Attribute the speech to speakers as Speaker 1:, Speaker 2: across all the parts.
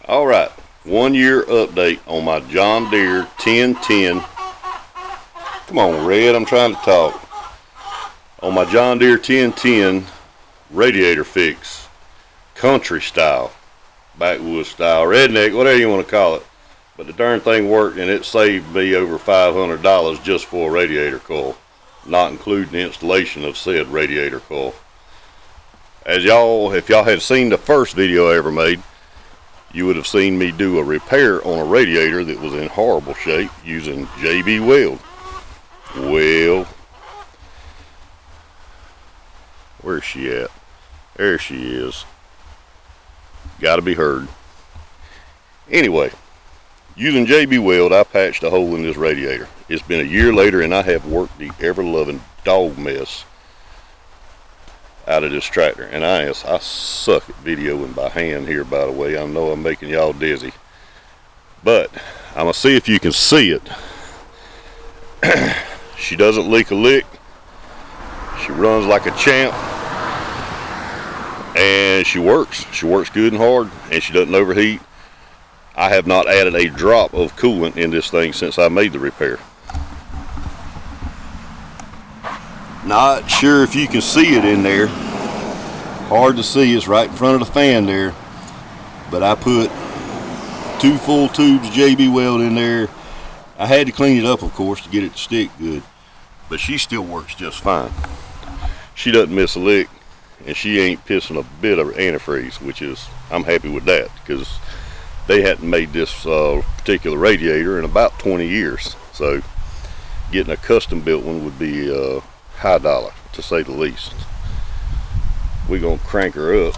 Speaker 1: Alright, 1 year update on my John Deere 1010. Come on, Red, I'm trying to talk. On my John Deere 1010 radiator fix. Country style, backwoods style, redneck, whatever you want to call it. But the darn thing worked, and it saved me over $500 just for a radiator coil, not including the installation of said radiator coil. As y'all, if y'all had seen the first video I ever made, you would have seen me do a repair on a radiator that was in horrible shape using JB Weld. Well, where's she at? There she is. Gotta be heard. Anyway, using JB Weld, I patched a hole in this radiator. It's been a year later, and I have worked the ever-loving dog mess out of this tractor, and I suck at videoing by hand here, by the way. I know I'm making y'all dizzy, but I'm gonna see if you can see it. She doesn't leak a lick. She runs like a champ, and she works good and hard, and she doesn't overheat. I have not added a drop of coolant in this thing since I made the repair. Not sure if you can see it in there. Hard to see, it's right in front of the fan there. But I put 2 full tubes of JB Weld in there. I had to clean it up, of course, to get it to stick good. But she still works just fine. She doesn't miss a lick, and she ain't pissing a bit of antifreeze, which is, I'm happy with that, because they hadn't made this particular radiator in about 20 years. So getting a custom built one would be high dollar, to say the least. We're gonna crank her up.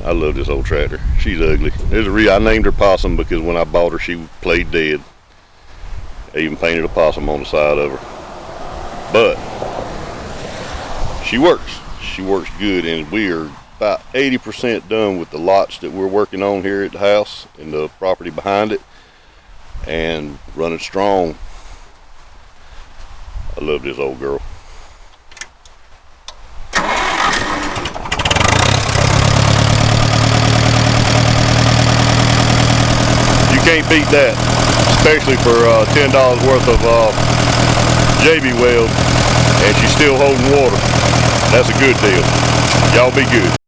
Speaker 1: I love this old tractor. She's ugly. There's a reason I named her Possum, because when I bought her she played dead. I even painted a possum on the side of her. But she works good, and we are about 80% done with the lots that we're working on here at the house and the property behind it, and running strong. I love this old girl. You can't beat that, especially for $10 worth of JB Weld, and she's still holding water. That's a good deal. Y'all be good.